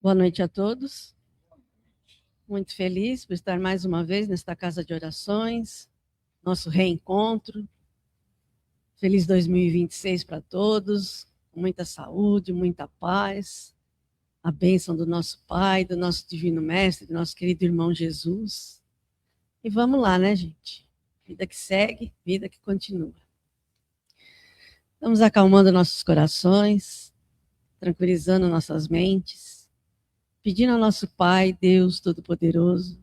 Boa noite a todos. Muito feliz por estar mais uma vez nesta casa de orações, nosso reencontro. Feliz 2026 para todos, com muita saúde, muita paz, a bênção do nosso Pai, do nosso Divino Mestre, do nosso querido irmão Jesus. E vamos lá, né, gente? Vida que segue, vida que continua. Vamos acalmando nossos corações, tranquilizando nossas mentes, pedindo ao nosso Pai, Deus Todo-Poderoso,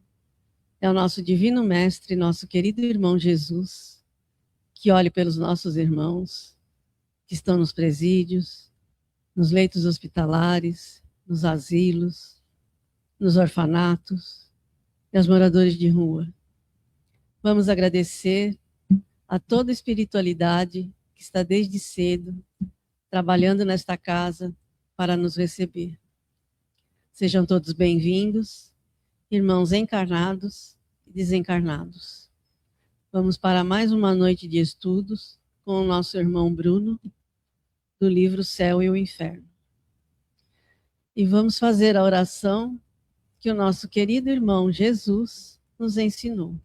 é o nosso Divino Mestre, nosso querido irmão Jesus, que olhe pelos nossos irmãos que estão nos presídios, nos leitos hospitalares, nos asilos, nos orfanatos e aos moradores de rua. Vamos agradecer a toda a espiritualidade que está desde cedo trabalhando nesta casa para nos receber. Sejam todos bem-vindos, irmãos encarnados e desencarnados. Vamos para mais uma noite de estudos com o nosso irmão Bruno, do livro Céu e o Inferno. E vamos fazer a oração que o nosso querido irmão Jesus nos ensinou.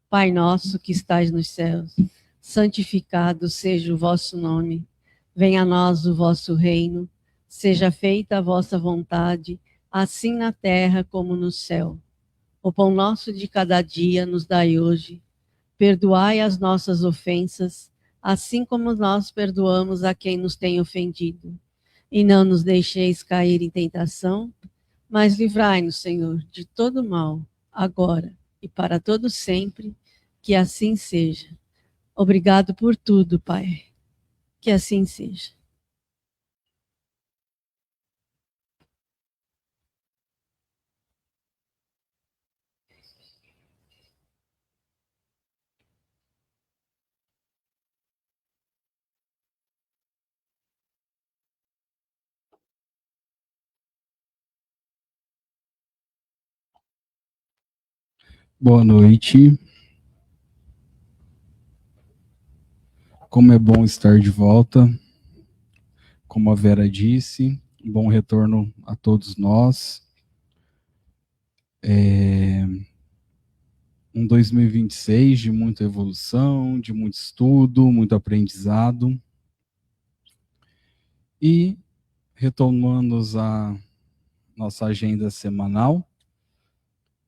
Pai nosso que estais nos céus, santificado seja o vosso nome. Venha a nós o vosso reino. Seja feita a vossa vontade, assim na terra como no céu. O pão nosso de cada dia nos dai hoje. Perdoai as nossas ofensas, assim como nós perdoamos a quem nos tem ofendido. E não nos deixeis cair em tentação, mas livrai-nos, Senhor, de todo mal, agora e para todo sempre, que assim seja. Obrigado por tudo, Pai. Que assim seja. Boa noite. Como é bom estar de volta. Como a Vera disse, bom retorno a todos nós. Um 2026 de muita evolução, de muito estudo, muito aprendizado. E retomamos a nossa agenda semanal.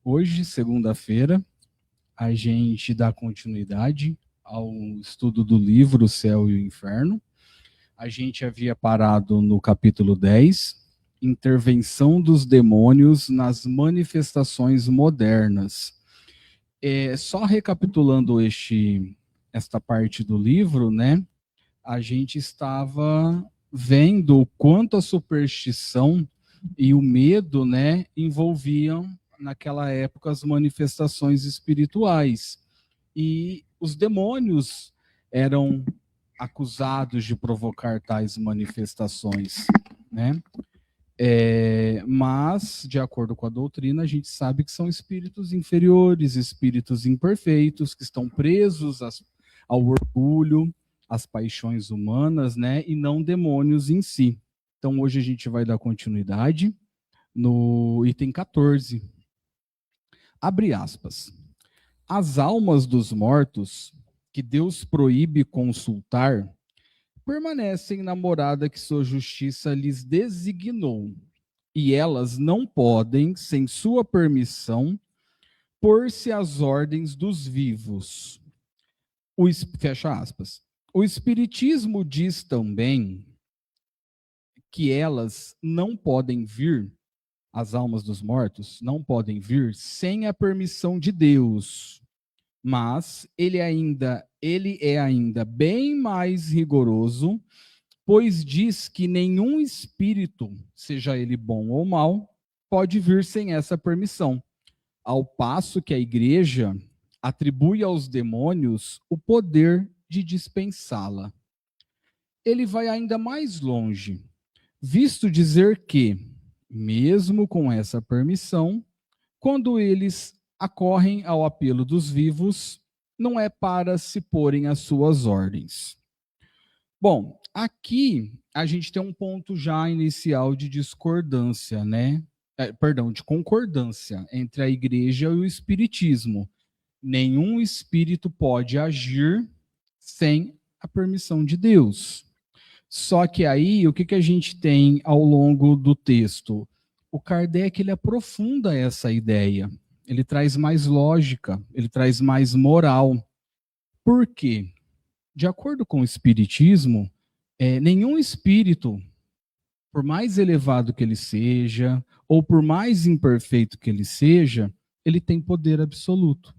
Hoje, segunda-feira, a gente dá continuidade ao estudo do livro O Céu e o Inferno. A gente havia parado no capítulo 10, Intervenção dos Demônios nas Manifestações Modernas. Só recapitulando esta parte do livro, né? A gente estava vendo o quanto a superstição e o medo, né, envolviam naquela época as manifestações espirituais. E os demônios eram acusados de provocar tais manifestações, né? Mas, de acordo com a doutrina, a gente sabe que são espíritos inferiores, espíritos imperfeitos, que estão presos ao orgulho, às paixões humanas, né? E não demônios em si. Então, hoje a gente vai dar continuidade no item 14. Abre aspas. As almas dos mortos, que Deus proíbe consultar, permanecem na morada que sua justiça lhes designou, e elas não podem, sem sua permissão, pôr-se às ordens dos vivos. Fecha aspas. O Espiritismo diz também que elas não podem vir, as almas dos mortos não podem vir sem a permissão de Deus. Mas ele é ainda bem mais rigoroso, pois diz que nenhum espírito, seja ele bom ou mau, pode vir sem essa permissão, ao passo que a igreja atribui aos demônios o poder de dispensá-la. Ele vai ainda mais longe, visto dizer que, mesmo com essa permissão, quando eles acorrem ao apelo dos vivos, não é para se porem às suas ordens. Bom, aqui a gente tem um ponto já inicial de discordância, né? De concordância entre a igreja e o espiritismo. Nenhum espírito pode agir sem a permissão de Deus. Só que aí, o que a gente tem ao longo do texto? O Kardec, ele aprofunda essa ideia. Ele traz mais lógica, ele traz mais moral. Por quê? De acordo com o espiritismo, nenhum espírito, por mais elevado que ele seja, ou por mais imperfeito que ele seja, ele tem poder absoluto.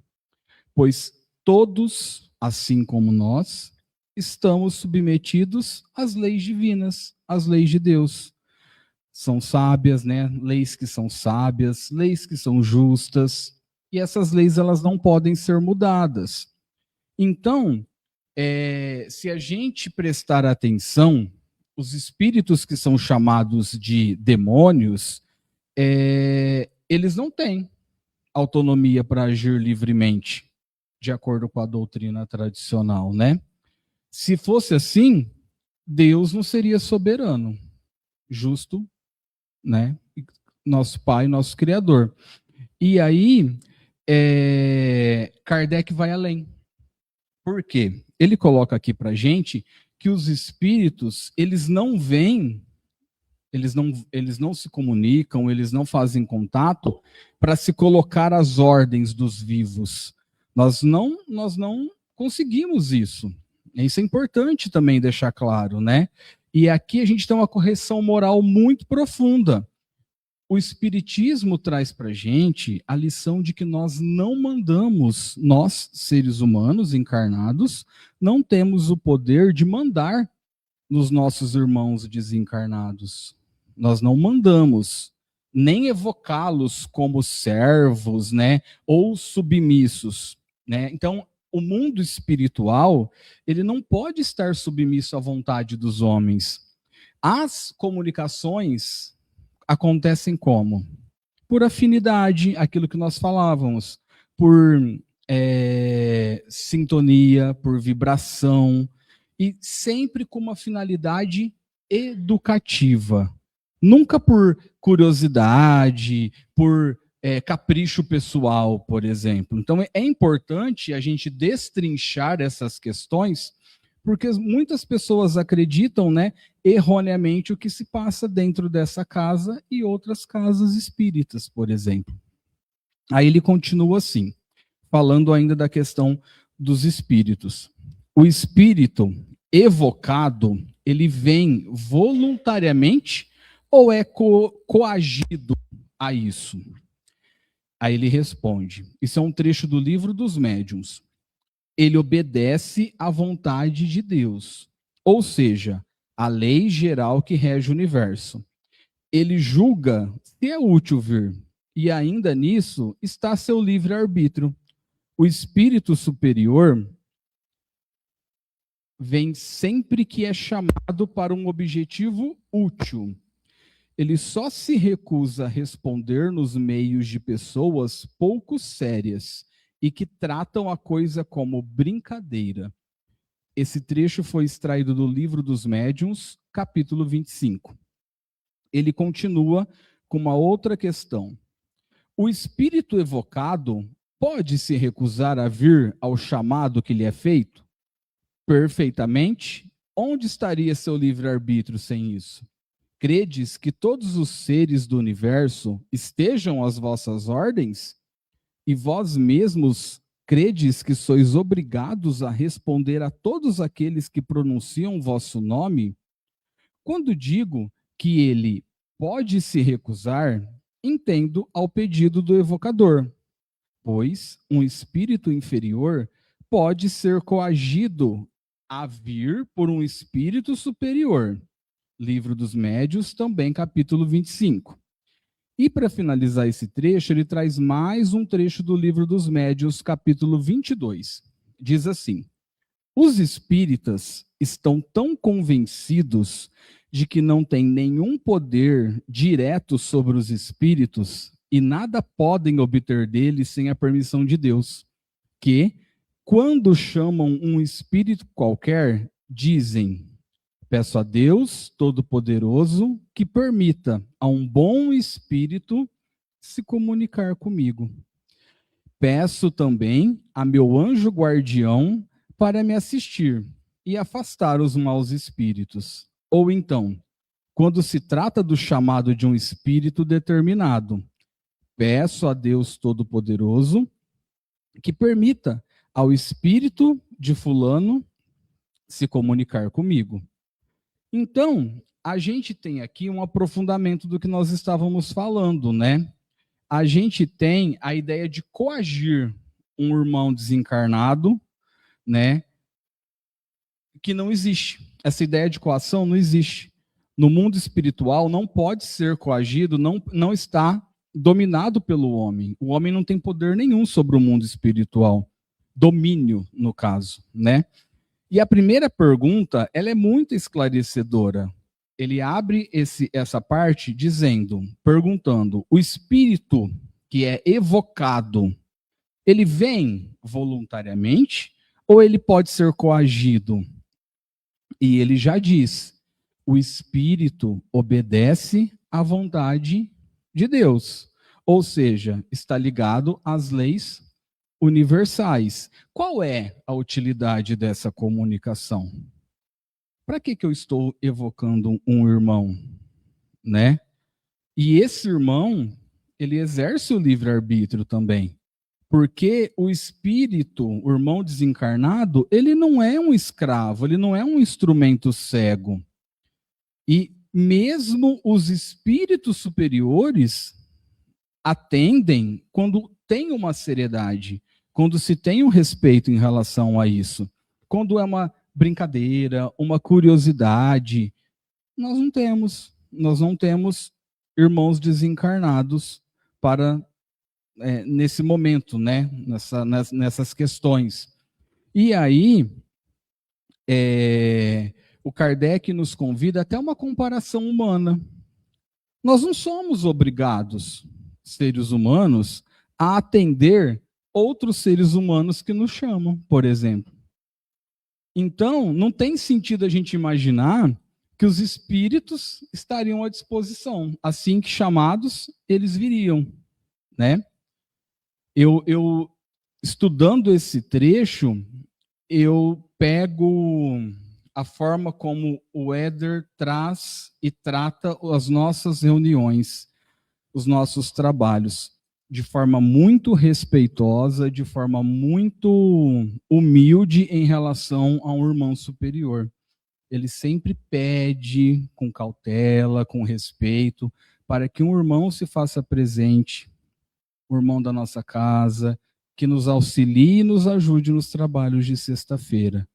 Pois todos, assim como nós, estamos submetidos às leis divinas, às leis de Deus. São sábias, né? Leis que são sábias, leis que são justas, e essas leis elas não podem ser mudadas. Então, se a gente prestar atenção, os espíritos que são chamados de demônios, eles não têm autonomia para agir livremente, de acordo com a doutrina tradicional, né? Se fosse assim, Deus não seria soberano, justo, né? Nosso Pai, nosso Criador. E aí, Kardec vai além. Por quê? Ele coloca aqui para gente que os espíritos, eles não vêm, eles não se comunicam, eles não fazem contato para se colocar às ordens dos vivos. Nós não conseguimos isso. Isso é importante também deixar claro, né? E aqui a gente tem uma correção moral muito profunda. O Espiritismo traz para a gente a lição de que nós não mandamos, nós, seres humanos encarnados, não temos o poder de mandar nos nossos irmãos desencarnados. Nós não mandamos, nem evocá-los como servos, né, ou submissos, né? Então, o mundo espiritual, ele não pode estar submisso à vontade dos homens. As comunicações acontecem como? Por afinidade, aquilo que nós falávamos, por sintonia, por vibração, e sempre com uma finalidade educativa. Nunca por curiosidade, por capricho pessoal, por exemplo. Então, é importante a gente destrinchar essas questões, porque muitas pessoas acreditam, né, erroneamente o que se passa dentro dessa casa e outras casas espíritas, por exemplo. Aí ele continua assim, falando ainda da questão dos espíritos. O espírito evocado, ele vem voluntariamente ou é coagido a isso? Aí ele responde, isso é um trecho do Livro dos Médiuns. Ele obedece à vontade de Deus, ou seja, a lei geral que rege o universo. Ele julga se é útil vir, e ainda nisso está seu livre-arbítrio. O espírito superior vem sempre que é chamado para um objetivo útil. Ele só se recusa a responder nos meios de pessoas pouco sérias e que tratam a coisa como brincadeira. Esse trecho foi extraído do Livro dos Médiuns, capítulo 25. Ele continua com uma outra questão. O espírito evocado pode se recusar a vir ao chamado que lhe é feito? Perfeitamente. Onde estaria seu livre-arbítrio sem isso? Credes que todos os seres do universo estejam às vossas ordens? E vós mesmos credes que sois obrigados a responder a todos aqueles que pronunciam vosso nome? Quando digo que ele pode se recusar, entendo ao pedido do evocador, pois um espírito inferior pode ser coagido a vir por um espírito superior. Livro dos Médiuns, também capítulo 25. E para finalizar esse trecho, ele traz mais um trecho do Livro dos Médiuns, capítulo 22. Diz assim: os espíritas estão tão convencidos de que não têm nenhum poder direto sobre os espíritos e nada podem obter deles sem a permissão de Deus, que, quando chamam um espírito qualquer, dizem: Peço a Deus Todo-Poderoso que permita a um bom espírito se comunicar comigo. Peço também a meu anjo guardião para me assistir e afastar os maus espíritos. Ou então, quando se trata do chamado de um espírito determinado, peço a Deus Todo-Poderoso que permita ao espírito de fulano se comunicar comigo. Então, a gente tem aqui um aprofundamento do que nós estávamos falando, né? A gente tem a ideia de coagir um irmão desencarnado, né? Que não existe. Essa ideia de coação não existe. No mundo espiritual, não pode ser coagido, não está dominado pelo homem. O homem não tem poder nenhum sobre o mundo espiritual. Domínio, no caso, né? E a primeira pergunta, ela é muito esclarecedora. Ele abre essa parte perguntando, o espírito que é evocado, ele vem voluntariamente ou ele pode ser coagido? E ele já diz, o espírito obedece à vontade de Deus, ou seja, está ligado às leis universais. Qual é a utilidade dessa comunicação? Para que eu estou evocando um irmão, né? E esse irmão, ele exerce o livre-arbítrio também. Porque o espírito, o irmão desencarnado, ele não é um escravo, ele não é um instrumento cego. E mesmo os espíritos superiores atendem quando tem uma seriedade, quando se tem um respeito em relação a isso. Quando é uma brincadeira, uma curiosidade, nós não temos irmãos desencarnados para nesse momento, né? Nessas questões. E aí, o Kardec nos convida até uma comparação humana. Nós não somos obrigados, seres humanos, a atender outros seres humanos que nos chamam, por exemplo. Então, não tem sentido a gente imaginar que os espíritos estariam à disposição. Assim que chamados, eles viriam, né? Eu estudando esse trecho, eu pego a forma como o Éder traz e trata as nossas reuniões, os nossos trabalhos, de forma muito respeitosa, de forma muito humilde em relação a um irmão superior. Ele sempre pede com cautela, com respeito, para que um irmão se faça presente, o irmão da nossa casa, que nos auxilie e nos ajude nos trabalhos de sexta-feira.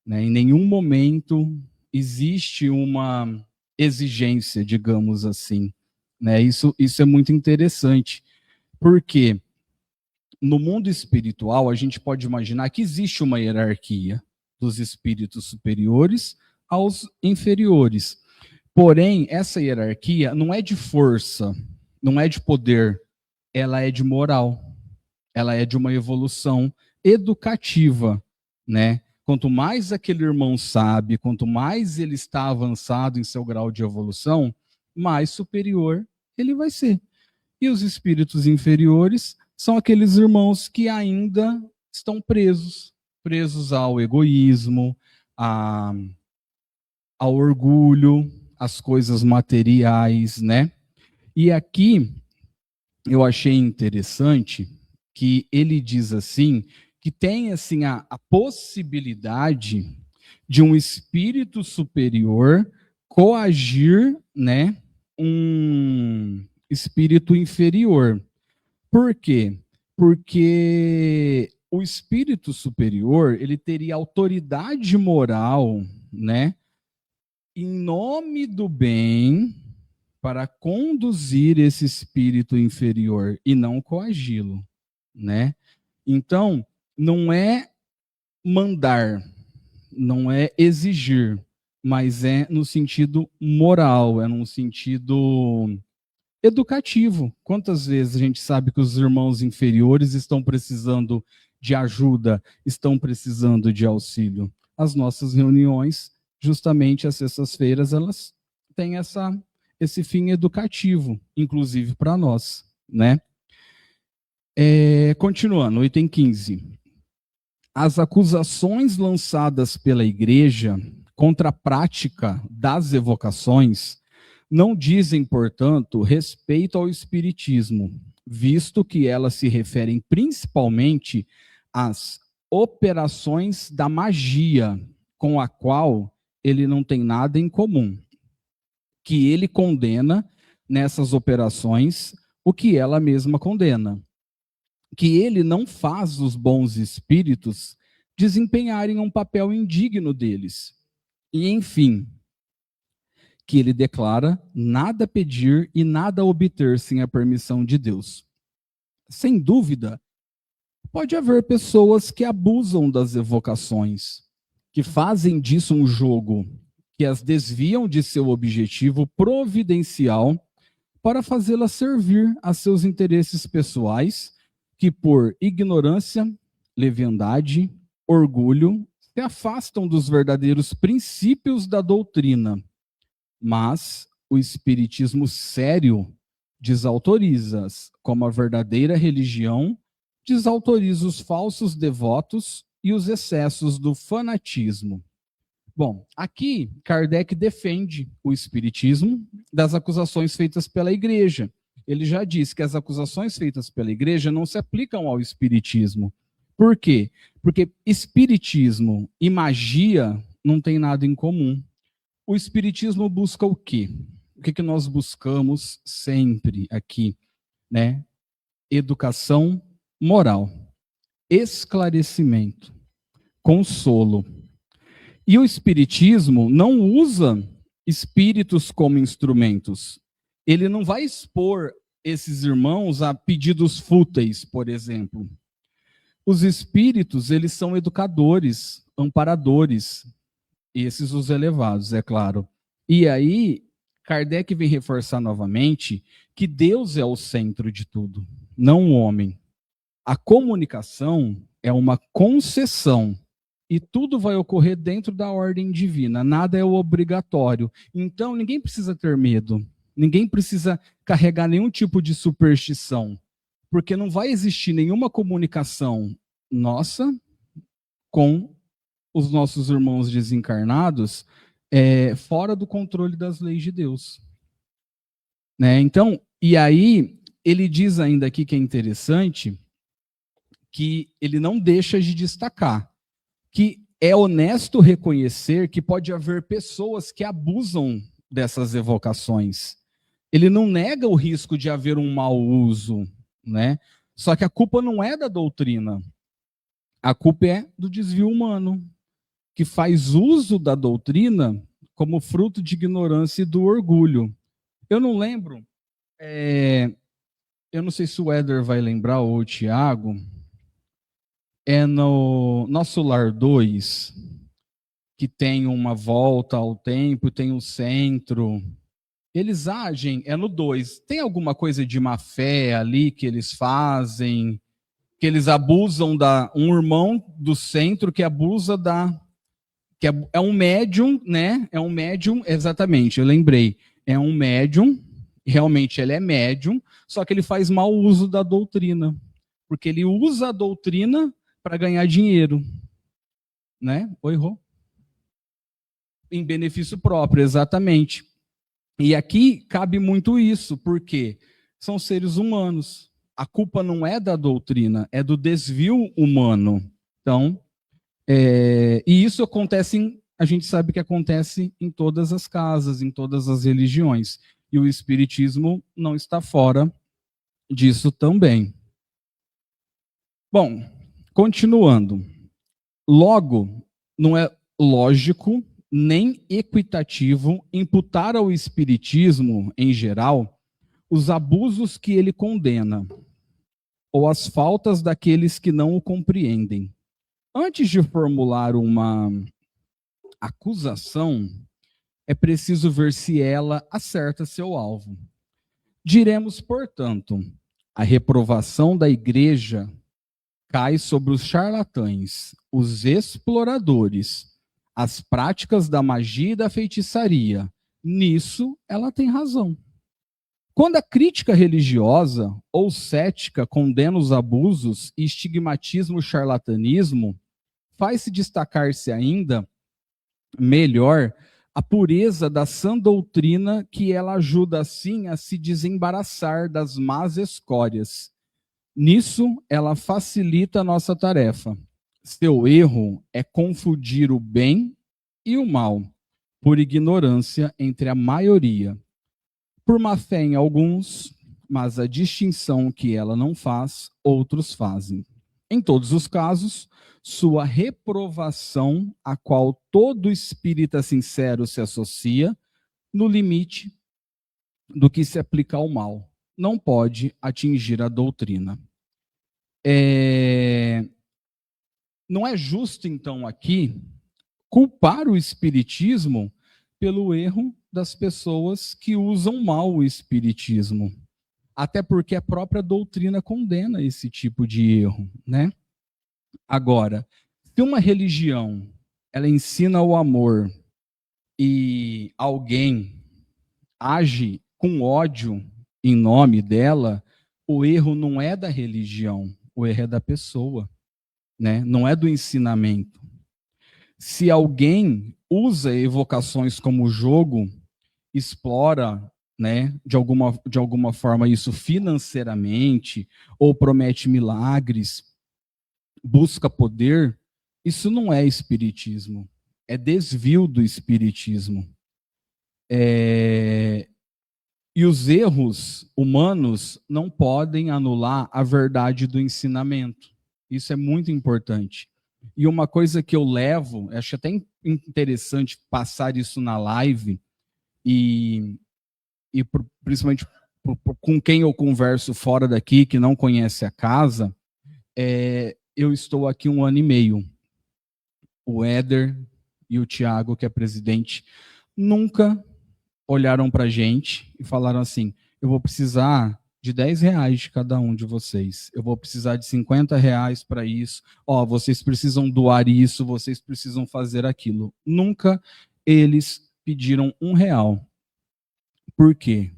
Né? Em nenhum momento existe uma exigência, digamos assim. Né? Isso é muito interessante, porque no mundo espiritual a gente pode imaginar que existe uma hierarquia dos espíritos superiores aos inferiores. Porém, essa hierarquia não é de força, não é de poder, ela é de moral, ela é de uma evolução educativa, né? Quanto mais aquele irmão sabe, quanto mais ele está avançado em seu grau de evolução, mais superior ele vai ser. E os espíritos inferiores são aqueles irmãos que ainda estão presos ao egoísmo, ao orgulho, às coisas materiais, né? E aqui eu achei interessante que ele diz assim, que tem assim a possibilidade de um espírito superior coagir, né, um espírito inferior. Por quê? Porque o espírito superior, ele teria autoridade moral, né, em nome do bem, para conduzir esse espírito inferior e não coagi-lo, né? Então, não é mandar, não é exigir, mas é no sentido moral, é no sentido educativo. Quantas vezes a gente sabe que os irmãos inferiores estão precisando de ajuda, estão precisando de auxílio? As nossas reuniões justamente as sextas-feiras, elas têm esse fim educativo, inclusive para nós, né? Continuando, item 15. As acusações lançadas pela igreja contra a prática das evocações não dizem, portanto, respeito ao espiritismo, visto que elas se referem principalmente às operações da magia, com a qual ele não tem nada em comum, que ele condena nessas operações o que ela mesma condena, que ele não faz os bons espíritos desempenharem um papel indigno deles. E, enfim, que ele declara nada pedir e nada obter sem a permissão de Deus. Sem dúvida, pode haver pessoas que abusam das evocações, que fazem disso um jogo, que as desviam de seu objetivo providencial para fazê-las servir a seus interesses pessoais, que por ignorância, leviandade, orgulho, se afastam dos verdadeiros princípios da doutrina. Mas o espiritismo sério desautoriza-as, como a verdadeira religião desautoriza os falsos devotos e os excessos do fanatismo. Bom, aqui Kardec defende o espiritismo das acusações feitas pela igreja. Ele já disse que as acusações feitas pela igreja não se aplicam ao espiritismo. Por quê? Porque espiritismo e magia não têm nada em comum. O espiritismo busca o quê? O que nós buscamos sempre aqui, né? Educação moral, esclarecimento, consolo. E o espiritismo não usa espíritos como instrumentos. Ele não vai expor esses irmãos a pedidos fúteis, por exemplo. Os espíritos, eles são educadores, amparadores, esses os elevados, é claro. E aí, Kardec vem reforçar novamente que Deus é o centro de tudo, não o homem. A comunicação é uma concessão e tudo vai ocorrer dentro da ordem divina, nada é obrigatório. Então, ninguém precisa ter medo. Ninguém precisa carregar nenhum tipo de superstição, porque não vai existir nenhuma comunicação nossa com os nossos irmãos desencarnados fora do controle das leis de Deus. Né? Então, e aí, ele diz ainda aqui que é interessante, que ele não deixa de destacar, que é honesto reconhecer que pode haver pessoas que abusam dessas evocações. Ele não nega o risco de haver um mau uso, né? Só que a culpa não é da doutrina. A culpa é do desvio humano, que faz uso da doutrina como fruto de ignorância e do orgulho. Eu não lembro, eu não sei se o Éder vai lembrar, ou o Tiago, no Nosso Lar 2, que tem uma volta ao tempo, tem o centro. Eles agem, no 2, tem alguma coisa de má fé ali que eles fazem, que eles abusam um irmão do centro que abusa que é um médium, né? É um médium, exatamente, eu lembrei. É um médium, realmente ele é médium, só que ele faz mau uso da doutrina, porque ele usa a doutrina para ganhar dinheiro, né? Oi, Rô? Em benefício próprio, exatamente. E aqui cabe muito isso, porque são seres humanos. A culpa não é da doutrina, é do desvio humano. Então, e isso acontece, a gente sabe que acontece em todas as casas, em todas as religiões. E o espiritismo não está fora disso também. Bom, continuando. Logo, não é lógico nem equitativo imputar ao espiritismo, em geral, os abusos que ele condena, ou as faltas daqueles que não o compreendem. Antes de formular uma acusação, é preciso ver se ela acerta seu alvo. Diremos, portanto, a reprovação da igreja cai sobre os charlatães, os exploradores, as práticas da magia e da feitiçaria. Nisso, ela tem razão. Quando a crítica religiosa ou cética condena os abusos e estigmatiza o charlatanismo, faz-se destacar-se ainda melhor a pureza da sã doutrina, que ela ajuda assim a se desembaraçar das más escórias. Nisso, ela facilita a nossa tarefa. Seu erro é confundir o bem e o mal, por ignorância entre a maioria. Por má fé em alguns, mas a distinção que ela não faz, outros fazem. Em todos os casos, sua reprovação, a qual todo espírita sincero se associa, no limite do que se aplica ao mal, não pode atingir a doutrina. Não é justo, então, aqui, culpar o espiritismo pelo erro das pessoas que usam mal o espiritismo. Até porque a própria doutrina condena esse tipo de erro, né? Agora, se uma religião ela ensina o amor e alguém age com ódio em nome dela, o erro não é da religião, o erro é da pessoa, né? Não é do ensinamento. Se alguém usa evocações como jogo, explora, né, de alguma forma isso financeiramente, ou promete milagres, busca poder, isso não é espiritismo, é desvio do espiritismo. E os erros humanos não podem anular a verdade do ensinamento. Isso é muito importante. E uma coisa que eu levo, acho até interessante passar isso na live, e principalmente com quem eu converso fora daqui, que não conhece a casa, eu estou aqui 1 ano e meio. O Éder e o Tiago, que é presidente, nunca olharam para a gente e falaram assim: eu vou precisar de R$10 de cada um de vocês, eu vou precisar de R$50 para isso, vocês precisam doar isso, vocês precisam fazer aquilo. Nunca eles pediram R$1. Por quê?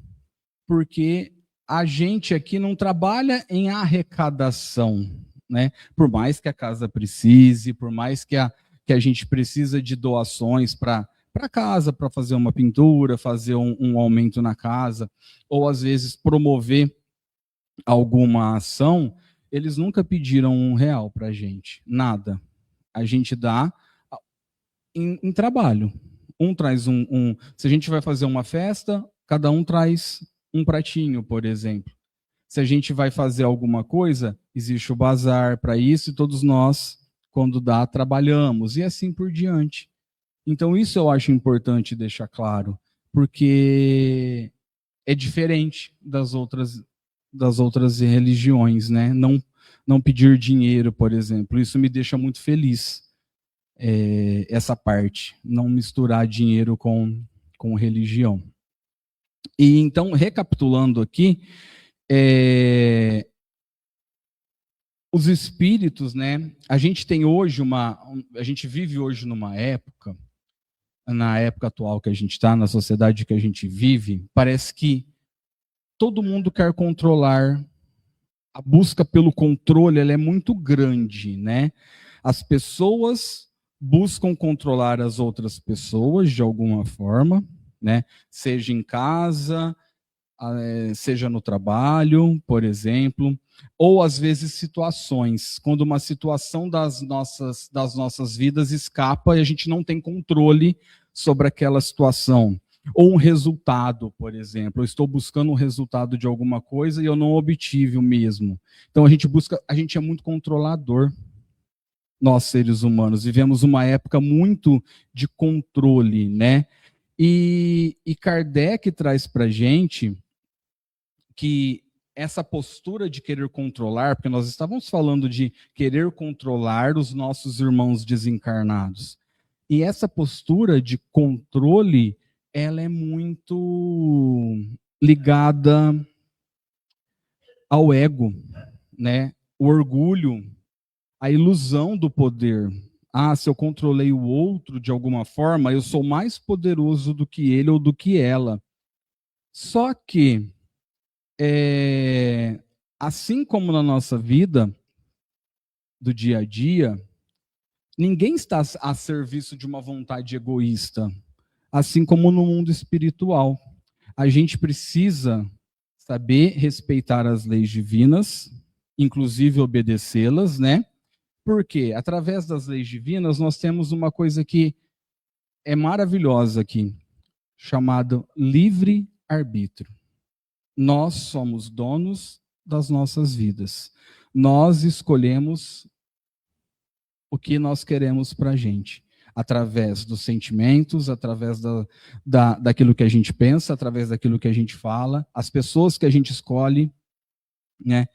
Porque a gente aqui não trabalha em arrecadação, né? Por mais que a casa precise, por mais que a gente precisa de doações para casa, para fazer uma pintura, fazer um aumento na casa, ou às vezes promover alguma ação, eles nunca pediram R$1 para a gente, nada. A gente dá em trabalho. Um traz se a gente vai fazer uma festa, cada um traz um pratinho, por exemplo. Se a gente vai fazer alguma coisa, existe o bazar para isso, e todos nós, quando dá, trabalhamos, e assim por diante. Então, isso eu acho importante deixar claro, porque é diferente das outras religiões, né? Não pedir dinheiro, por exemplo. Isso me deixa muito feliz, essa parte, não misturar dinheiro com religião. E então, recapitulando aqui, os espíritos, né? A gente vive hoje numa época, na época atual que a gente está, na sociedade que a gente vive, parece que todo mundo quer controlar. A busca pelo controle, ela é muito grande, né? As pessoas buscam controlar as outras pessoas de alguma forma, né? Seja em casa, seja no trabalho, por exemplo, ou às vezes situações, quando uma situação das nossas vidas escapa e a gente não tem controle sobre aquela situação. Ou um resultado, por exemplo, eu estou buscando um resultado de alguma coisa e eu não obtive o mesmo. Então a gente é muito controlador. Nós, seres humanos, vivemos uma época muito de controle, né? E Kardec traz para a gente que essa postura de querer controlar, porque nós estávamos falando de querer controlar os nossos irmãos desencarnados. E essa postura de controle, ela é muito ligada ao ego, né? O orgulho, a ilusão do poder, se eu controlei o outro de alguma forma, eu sou mais poderoso do que ele ou do que ela. Só que, assim como na nossa vida, do dia a dia, ninguém está a serviço de uma vontade egoísta, assim como no mundo espiritual. A gente precisa saber respeitar as leis divinas, inclusive obedecê-las, né? Porque através das leis divinas nós temos uma coisa que é maravilhosa aqui, chamado livre-arbítrio. Nós somos donos das nossas vidas. Nós escolhemos o que nós queremos para a gente, através dos sentimentos, através daquilo que a gente pensa, através daquilo que a gente fala, as pessoas que a gente escolhe, né?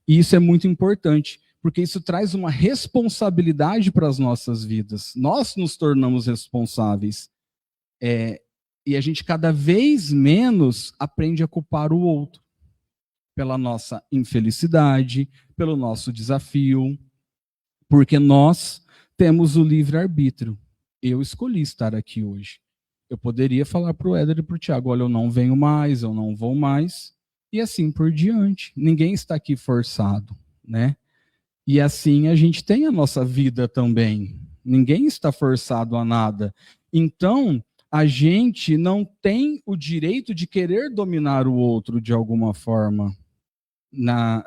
E isso é muito importante, porque isso traz uma responsabilidade para as nossas vidas. Nós nos tornamos responsáveis. E a gente cada vez menos aprende a culpar o outro pela nossa infelicidade, pelo nosso desafio, porque nós temos o livre-arbítrio. Eu escolhi estar aqui hoje. Eu poderia falar para o Éder e para o Tiago, olha, eu não venho mais, eu não vou mais, e assim por diante. Ninguém está aqui forçado, né? E assim a gente tem a nossa vida também. Ninguém está forçado a nada. Então, a gente não tem o direito de querer dominar o outro de alguma forma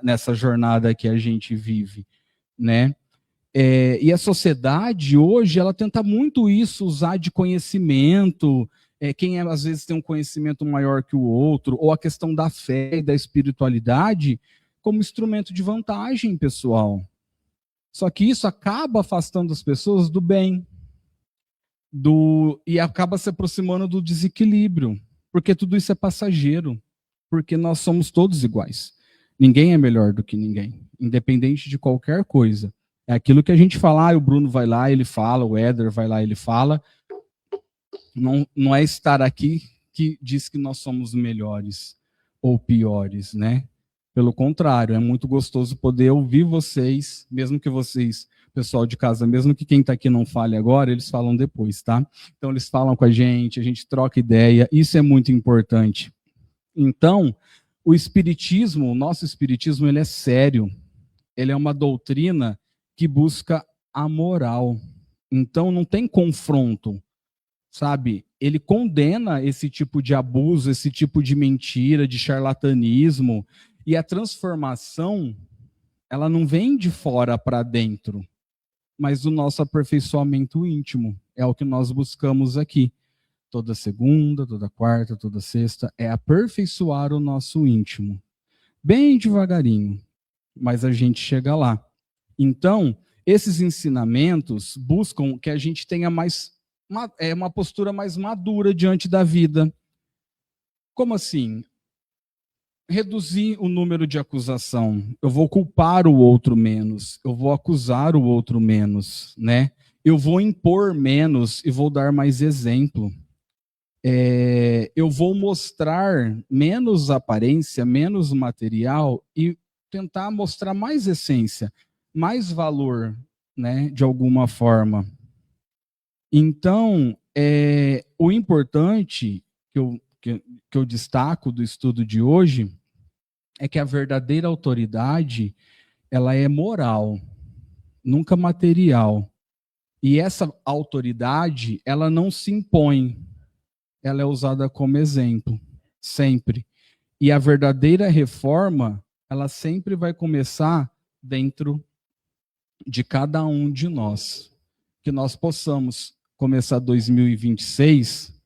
nessa jornada que a gente vive, né? E a sociedade hoje, ela tenta muito isso, usar de conhecimento, quem às vezes tem um conhecimento maior que o outro, ou a questão da fé e da espiritualidade como instrumento de vantagem pessoal. Só que isso acaba afastando as pessoas do bem, e acaba se aproximando do desequilíbrio, porque tudo isso é passageiro, porque nós somos todos iguais. Ninguém é melhor do que ninguém, independente de qualquer coisa. É aquilo que a gente fala, o Bruno vai lá, ele fala, o Éder vai lá, ele fala. Não é estar aqui que diz que nós somos melhores ou piores, né? Pelo contrário, é muito gostoso poder ouvir vocês, mesmo que vocês, pessoal de casa, mesmo que quem está aqui não fale agora, eles falam depois, tá? Então eles falam com a gente troca ideia, isso é muito importante. Então, o espiritismo, o nosso espiritismo, ele é sério, ele é uma doutrina que busca a moral. Então não tem confronto, sabe? Ele condena esse tipo de abuso, esse tipo de mentira, de charlatanismo, e a transformação, ela não vem de fora para dentro, mas do nosso aperfeiçoamento íntimo. É o que nós buscamos aqui. Toda segunda, toda quarta, toda sexta, é aperfeiçoar o nosso íntimo. Bem devagarinho, mas a gente chega lá. Então, esses ensinamentos buscam que a gente tenha uma postura mais madura diante da vida. Como assim? Reduzir o número de acusação. Eu vou culpar o outro menos, eu vou acusar o outro menos, né? Eu vou impor menos e vou dar mais exemplo. Eu vou mostrar menos aparência, menos material e tentar mostrar mais essência, mais valor, né, de alguma forma. Então, o importante que eu destaco do estudo de hoje é que a verdadeira autoridade, ela é moral, nunca material. E essa autoridade, ela não se impõe, ela é usada como exemplo, sempre. E a verdadeira reforma, ela sempre vai começar dentro de cada um de nós. Que nós possamos começar 2026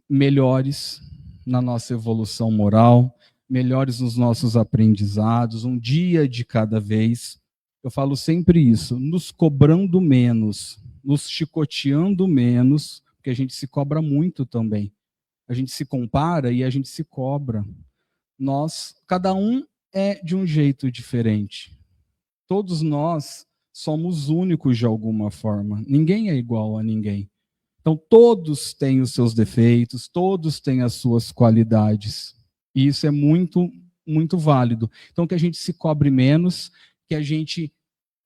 melhores na nossa evolução moral, melhores nos nossos aprendizados, um dia de cada vez. Eu falo sempre isso, nos cobrando menos, nos chicoteando menos, porque a gente se cobra muito também. A gente se compara e a gente se cobra. Cada um é de um jeito diferente. Todos nós somos únicos de alguma forma. Ninguém é igual a ninguém. Então, todos têm os seus defeitos, todos têm as suas qualidades. E isso é muito, muito válido. Então, que a gente se cobre menos, que a gente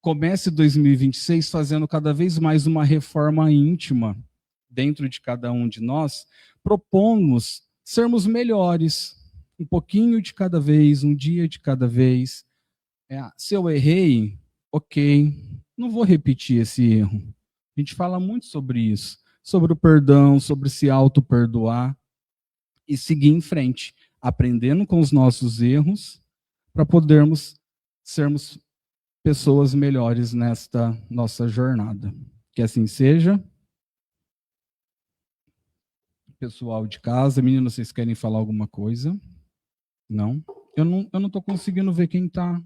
comece 2026 fazendo cada vez mais uma reforma íntima dentro de cada um de nós, propomos sermos melhores, um pouquinho de cada vez, um dia de cada vez. Se eu errei, ok, não vou repetir esse erro. A gente fala muito sobre isso, sobre o perdão, sobre se auto-perdoar e seguir em frente, aprendendo com os nossos erros para podermos sermos pessoas melhores nesta nossa jornada. Que assim seja. Pessoal de casa, meninos, vocês querem falar alguma coisa? Não? Eu não estou conseguindo ver quem está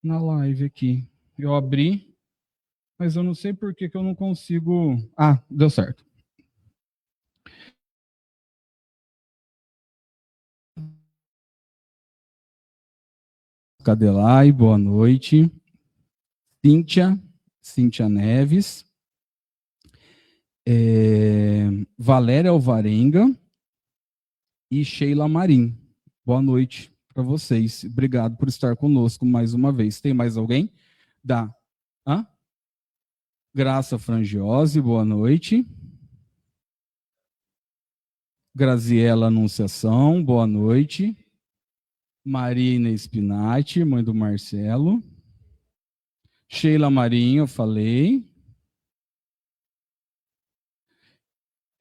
na live aqui. Eu abri, mas eu não sei por que eu não consigo... Ah, deu certo. Cadelai, boa noite. Cíntia Neves. Valéria Alvarenga e Sheila Marim. Boa noite para vocês. Obrigado por estar conosco mais uma vez. Tem mais alguém? Graça Frangiose, boa noite. Graziela Anunciação, boa noite. Marina Spinatti, mãe do Marcelo. Sheila Marinho, eu falei.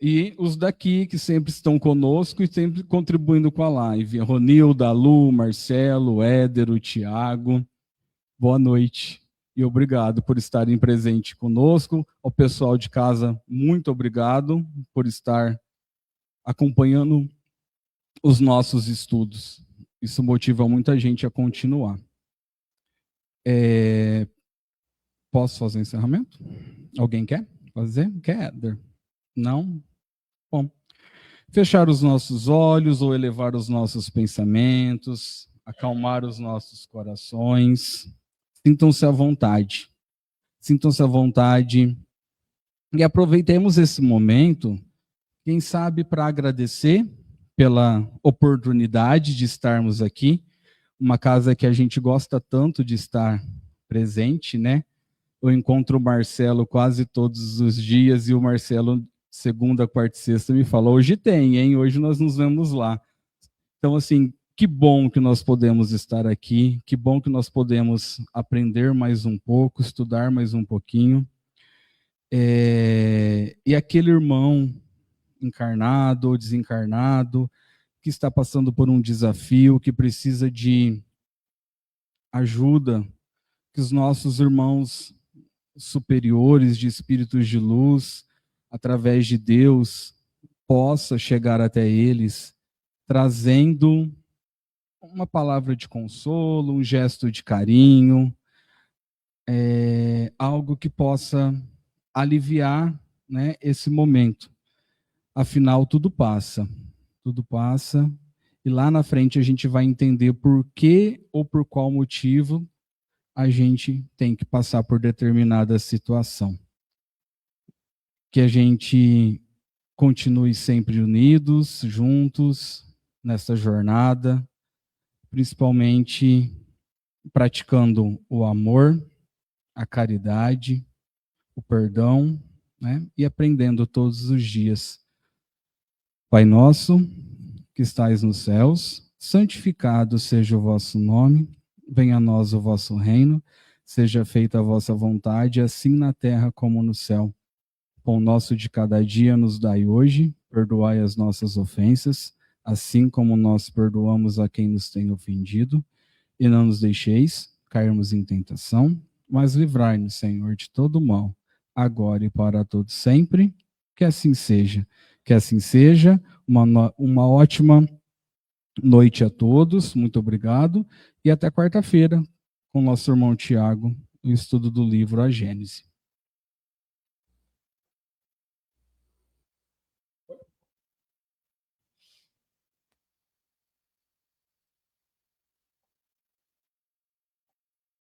E os daqui, que sempre estão conosco e sempre contribuindo com a live. Ronilda, Lu, Marcelo, Éder, o Tiago. Boa noite e obrigado por estarem presentes conosco. Ao pessoal de casa, muito obrigado por estar acompanhando os nossos estudos. Isso motiva muita gente a continuar. Posso fazer o encerramento? Alguém quer fazer? Quer, Éder? Não? Bom, fechar os nossos olhos ou elevar os nossos pensamentos, acalmar os nossos corações. Sintam-se à vontade. Sintam-se à vontade e aproveitemos esse momento, quem sabe, para agradecer pela oportunidade de estarmos aqui, uma casa que a gente gosta tanto de estar presente, né? Eu encontro o Marcelo quase todos os dias e o Marcelo, segunda, quarta e sexta, me fala, hoje tem, hein? Hoje nós nos vemos lá. Então, assim, que bom que nós podemos estar aqui, que bom que nós podemos aprender mais um pouco, estudar mais um pouquinho. E aquele irmão encarnado ou desencarnado que está passando por um desafio, que precisa de ajuda, que os nossos irmãos superiores de espíritos de luz, através de Deus, possa chegar até eles, trazendo uma palavra de consolo, um gesto de carinho, algo que possa aliviar, né, esse momento. Afinal, tudo passa, e lá na frente a gente vai entender por que ou por qual motivo a gente tem que passar por determinada situação. Que a gente continue sempre unidos, juntos, nessa jornada, principalmente praticando o amor, a caridade, o perdão, né? E aprendendo todos os dias. Pai nosso, que estais nos céus, santificado seja o vosso nome, venha a nós o vosso reino, seja feita a vossa vontade, assim na terra como no céu. Pão nosso de cada dia nos dai hoje, perdoai as nossas ofensas, assim como nós perdoamos a quem nos tem ofendido, e não nos deixeis cairmos em tentação, mas livrai-nos, Senhor, de todo mal, agora e para todo sempre, que assim seja. Que assim seja, uma ótima noite a todos, muito obrigado, e até quarta-feira, com o nosso irmão Tiago, o estudo do livro A Gênese.